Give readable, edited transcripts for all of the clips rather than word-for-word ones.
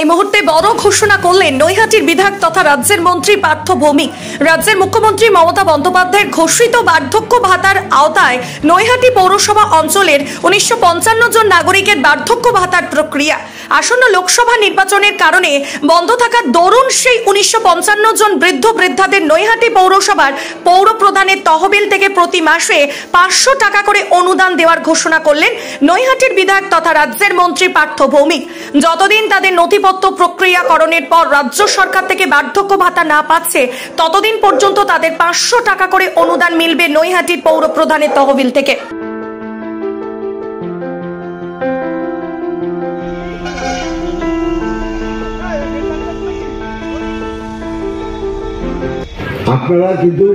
এই মুহূর্তে বড় ঘোষণা করলেন নৈহাটির বিধায়ক তথা রাজ্যের মন্ত্রী পার্থ ভৌমিক। রাজ্যের মুখ্যমন্ত্রী মমতা বন্দ্যোপাধ্যায়ের ঘোষিত বার্ধক্য ভাতার আওতায় নৈহাটি পৌরসভা অঞ্চলের ১৯৫৫ জন নাগরিকের বার্ধক্য ভাতার প্রক্রিয়া আসন্ন লোকসভা নির্বাচনের কারণে বন্ধ থাকা দরুন সেই ১৯৫৫ জন বৃদ্ধ বৃদ্ধাদের নৈহাটি পৌরসভার পৌর প্রধানের তহবিল থেকে প্রতি মাসে ৫০০ টাকা করে অনুদান দেওয়ার ঘোষণা করলেন নৈহাটির বিধায়ক তথা রাজ্যের মন্ত্রী পার্থ ভৌমিক। যতদিন তাদের নথিপত্র প্রক্রিয়াকরণের পর রাজ্য সরকার থেকে বার্ধক্য ভাতা না পাচ্ছে ততদিন পর্যন্ত তাদের ৫০০ টাকা করে অনুদান মিলবে নৈহাটির পৌর প্রধানের তহবিল থেকে। আপনারা কিন্তু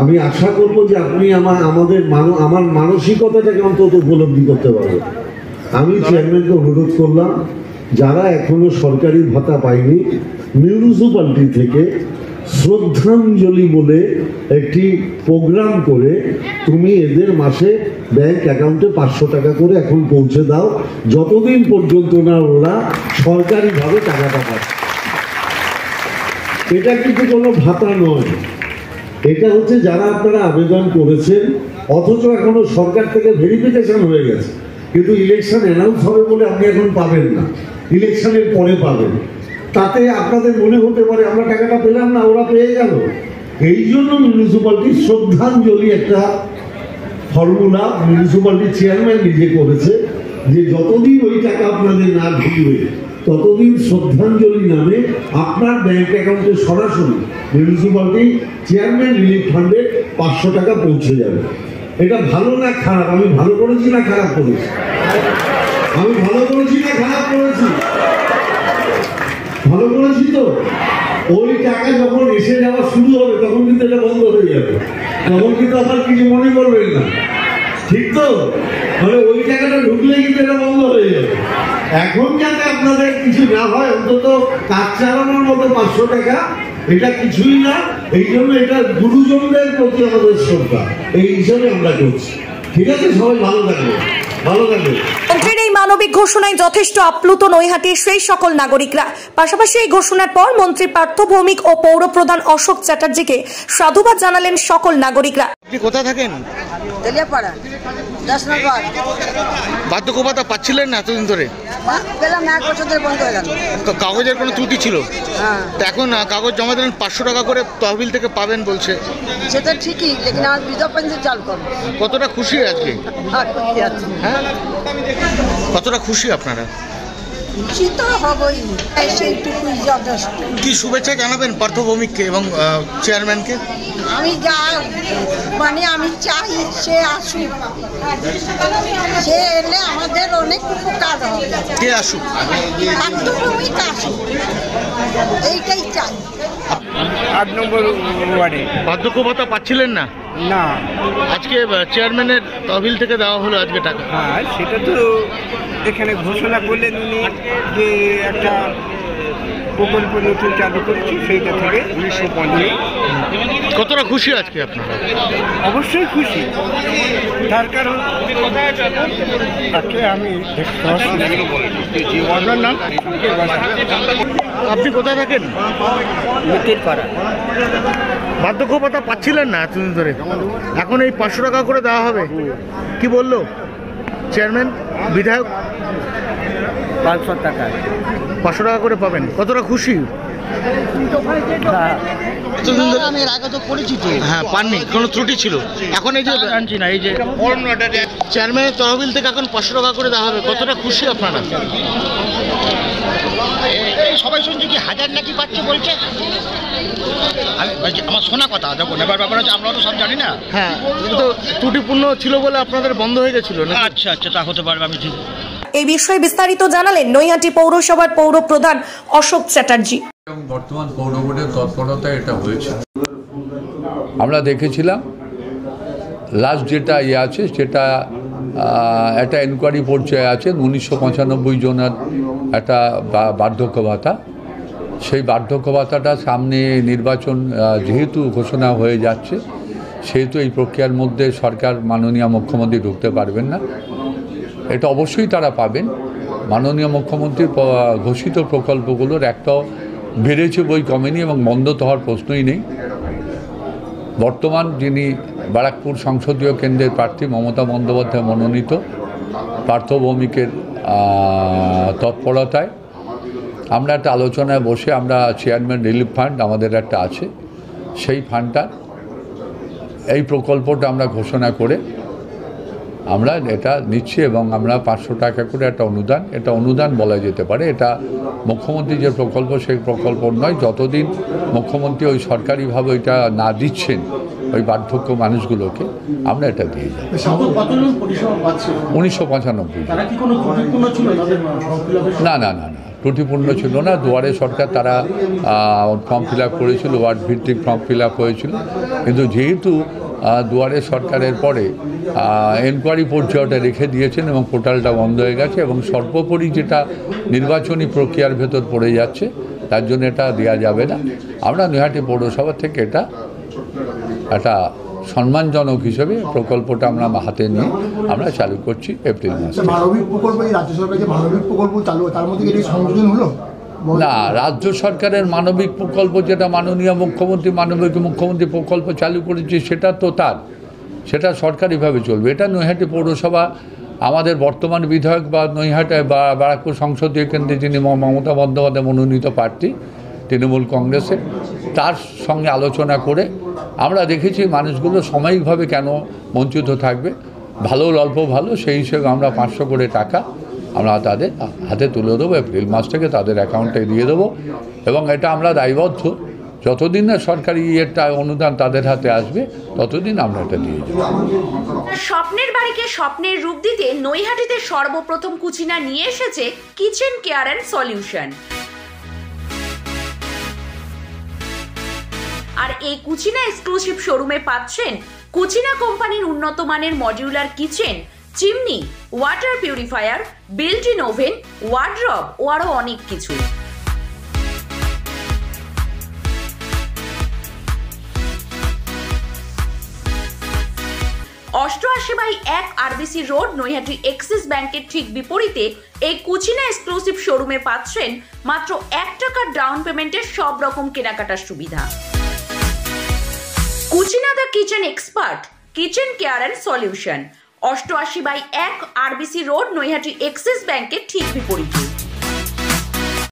আমি আশা করব যে আপনি আমার মানসিকতাটাকে অন্তত উপলব্ধি করতে পারবেন। আমি চেয়ারম্যানকে অনুরোধ করলাম, যারা এখনো সরকারি ভাতা পায়নি, মিউনিসিপ্যালিটি থেকে শ্রদ্ধাঞ্জলি বলে একটি প্রোগ্রাম করে তুমি এদের মাসে ব্যাংক অ্যাকাউন্টে ৫০০ টাকা করে এখন পৌঁছে দাও, যতদিন পর্যন্ত না ওরা সরকারিভাবে টাকাটা পায়। এটা কিন্তু কোনো ভাতা নয়, এটা হচ্ছে যারা আপনারা আবেদন করেছেন অথচ এখনো সরকার থেকে ভেরিফিকেশন হয়ে গেছে, কিন্তু ইলেকশন অ্যানাউন্স হবে বলে আপনি এখন পাবেন না, ইলেকশনের পরে পাবেন। তাতে আপনাদের মনে হতে পারে আমরা টাকাটা পেলাম না, ওরা পেয়ে গেল। এই জন্য মিউনিসিপ্যালিটির শ্রদ্ধাঞ্জলি একটা ফর্মুলা মিউনিসিপ্যালিটির চেয়ারম্যান নিজে করেছে যে যতদিন ওই টাকা আপনাদের না ঢুকবে ততদিন শ্রদ্ধাঞ্জলি নামে আপনার ব্যাংক অ্যাকাউন্টে সরাসরি মিউনিসিপ্যালিটি চেয়ারম্যান রিলিফ ফান্ডে ৫০০ টাকা পৌঁছে যাবে। এটা ভালো না খারাপ? আমি ভালো করেছি না খারাপ করেছি? আমি ভালো করেছি না খারাপ করেছি? ভালো করেছি তো। ওই টাকা যখন এসে যাওয়া শুরু হবে তখন কিন্তু এটা বন্ধ হয়ে যাবে, তখন কিন্তু আপনার কিছু মনে করবেন না, ঠিক তো? মানে ওই টাকাটা ঢুকলে কিন্তু এটা বন্ধ হয়ে যাবে। এখন যাতে আপনাদের কিছু না হয়, অন্তত কাজ চালানোর মতো ৫০০ টাকা এটা কিছুই না। এই জন্য এটা গুরুজনদের প্রতি আমাদের শ্রদ্ধা, এই হিসাবে আমরা করছি। ঠিক আছে, সবাই ভালো থাকবে, ভালো থাকবে। মন্ত্রীর এই মানবিক ঘোষণায় যথেষ্ট আপ্লুত নৈহাটির সেই সকল নাগরিকরা। পাশাপাশি এই ঘোষণার পর মন্ত্রী পার্থ ভৌমিক ও পৌর প্রধান অশোক চ্যাটার্জিকে সাধুবাদ জানালেন সকল নাগরিকরা। আপনি কোথায় থাকেন? তেলিয়াপাড়া 10 নম্বর। বার্ধক্য ভাতা পাচ্ছিলেন না এতদিন ধরে? পেলাম না, 1 বছর ধরে বন্ধ হয়ে গেল। কাগজের কোনো ত্রুটি ছিল? হ্যাঁ। এখন কাগজ জমা দিলেন, ৫০০ টাকা করে তহবিল থেকে পাবেন বলছে। সেটা ঠিকই, লেকিন আমার বিধবা পেনশন চালু করো। কতটা খুশি আজকে? হ্যাঁ, কতটা খুশি আপনারা? খুশি তো হবই, সেইটুকুই যথেষ্ট। কি শুভেচ্ছা জানাবেন পার্থ ভৌমিককে এবং চেয়ারম্যানকে? আমি আমি চাই সে আসুক, সে এলে আমাদের অনেক উপকার হবে। কে আসুক? পার্থ ভৌমিক আসুক, এইটাই চাই। ৮ নম্বর ওয়ার্ডে বার্ধক্য ভাতা পাচ্ছিলেন না? না, আজকে চেয়ারম্যানের তহবিল থেকে দেওয়া হলো আজকে টাকা। হ্যাঁ, সেটা তো এখানে ঘোষণা করলেন উনি যে একটা প্রকল্প নতুন চালু করছি, সেইটা থেকে ১৯৫০। কতটা খুশি আজকে আপনারা? অবশ্যই খুশি, তার কারণ তাকে আমি আপনার নাম? আপনি কোথায় থাকেন? পাড়া। বার্ধক্য ভাতা পাচ্ছিলেন না এতদিন ধরে, এখন এই ৫০০ টাকা করে দেওয়া হবে। কি বললো চেয়ারম্যান, বিধায়ক? ৫০০ টাকা ৫০০ টাকা করে পাবেন, কতটা খুশি? আমি আগে তো পরিচিত। হ্যাঁ, পাননি, কোনো ত্রুটি ছিল। এখন এই যে আনছি না, এই যে চেয়ারম্যানের তহবিল থেকে এখন ৫০০ টাকা করে দেওয়া হবে, কতটা খুশি আপনারা? সবাই শুনছি কি 1000 নাকি পাচ্ছে বলছে, আমার শোনা কথা। দেখুন, এবার ব্যাপার হচ্ছে আমরা তো সব জানি না। হ্যাঁ, কিন্তু ত্রুটিপূর্ণ ছিল বলে আপনাদের বন্ধ হয়ে গেছিল না? আচ্ছা, তা হতে পারবে, আমি ঠিক। এই বিষয়ে বিস্তারিত জানালেন নৈহাটি পৌরসভার পৌর প্রধান অশোক চ্যাটার্জি। বর্তমান পৌর বোর্ডের তৎপরতায় এটা হয়েছে। আমরা দেখেছিলাম লাস্ট যেটা আছে সেটা একটা এনকোয়ারি পর্যায়ে আছে, ১৯৯৫ জনের একটা বার্ধক্য ভাতা। সেই বার্ধক্য ভাতাটা সামনে নির্বাচন যেহেতু ঘোষণা হয়ে যাচ্ছে, সেহেতু এই প্রক্রিয়ার মধ্যে সরকার মাননীয় মুখ্যমন্ত্রী ঢুকতে পারবেন না। এটা অবশ্যই তারা পাবেন, মাননীয় মুখ্যমন্ত্রীর ঘোষিত প্রকল্পগুলোর একটাও বেড়েছে বই কমেনি এবং বন্ধ তো হওয়ার প্রশ্নই নেই। বর্তমান যিনি ব্যারাকপুর সংসদীয় কেন্দ্রের প্রার্থী মমতা বন্দ্যোপাধ্যায় মনোনীত পার্থ ভৌমিকের তৎপরতায় আমরা একটা আলোচনায় বসে আমরা চেয়ারম্যান রিলিফ ফান্ড আমাদের একটা আছে, সেই ফান্ডটা এই প্রকল্পটা আমরা ঘোষণা করে আমরা এটা নিচ্ছি এবং আমরা 500 টাকা করে একটা অনুদান, এটা অনুদান বলা যেতে পারে, এটা মুখ্যমন্ত্রী যে প্রকল্প সেই প্রকল্প নয়। যতদিন মুখ্যমন্ত্রী ওই সরকারিভাবে ওইটা না দিচ্ছেন ওই বার্ধক্য মানুষগুলোকে, আমরা এটা দিয়ে যাই। 1995 না না না না ত্রুটিপূর্ণ ছিল না। দুয়ারে সরকার তারা ফর্ম ফিল আপ করেছিল, ওয়ার্ড ভিত্তিক ফর্ম ফিল আপ হয়েছিল, কিন্তু যেহেতু দুয়ারে সরকারের পরে এনকোয়ারি পর্যায়টা রেখে দিয়েছেন এবং পোর্টালটা বন্ধ হয়ে গেছে এবং সর্বোপরি যেটা নির্বাচনী প্রক্রিয়ার ভেতর পড়ে যাচ্ছে তার জন্য এটা দেওয়া যাবে না। আমরা নৈহাটি পৌরসভা থেকে এটা একটা সম্মানজনক হিসেবে প্রকল্পটা আমরা হাতে নিয়ে আমরা চালু করছি এপ্রিল মাসে। মানবিক প্রকল্প, এই রাজ্য সরকার যে মানবিক প্রকল্প চালু, তার মধ্যে কি সংযোজন হলো? না, রাজ্য সরকারের মানবিক প্রকল্প যেটা মাননীয় মুখ্যমন্ত্রী প্রকল্প চালু করেছে সেটা তো সেটা সরকারিভাবে চলবে। এটা নৈহাটি পৌরসভা আমাদের বর্তমান বিধায়ক বা নৈহাটি বা ব্যারাকপুর সংসদীয় কেন্দ্রে যিনি মমতা বন্দ্যোপাধ্যায় মনোনীত প্রার্থী তৃণমূল কংগ্রেসের, তার সঙ্গে আলোচনা করে আমরা দেখেছি মানুষগুলো সাময়িকভাবে কেন বঞ্চিত থাকবে, ভালো অল্প ভালো, সেই হিসেবে আমরা 500 করে টাকা আমরা তাদের হাতে তুলে দেবো, এপ্রিল মাস থেকে তাদের অ্যাকাউন্টে দিয়ে দেবো এবং এটা আমরা দায়বদ্ধ, যতদিন না সরকারি একটা অনুদান তাদের হাতে আসবে ততদিন আমরা এটা দিয়ে যাবো। স্বপ্নের বাড়িকে স্বপ্নের রূপ দিতে নৈহাটিতে সর্বপ্রথম কুচিনা নিয়ে এসেছে কিচেন কেয়ার অ্যান্ড সলিউশন। আর এই কুচিনা এক্সক্লুসিভ শোরুমে পাচ্ছেন কুচিনা কোম্পানির উন্নত মানের modular kitchen, chimney, water purifier, built in oven, wardrobe ও আরো অনেক কিছু। 88/1 RBC রোড, নৈহাটি এক্সিস ব্যাংকের ঠিক বিপরীতে এই কুচিনা এক্সক্লুসিভ শোরুমে পাচ্ছেন মাত্র 1 টাকার ডাউন পেমেন্টের সব রকম কেনাকাটার সুবিধা। Cucina the kitchen expert, kitchen care and solution, 88/1 RBC road, Naihati Axis ব্যাংকের ঠিক বিপরীতে।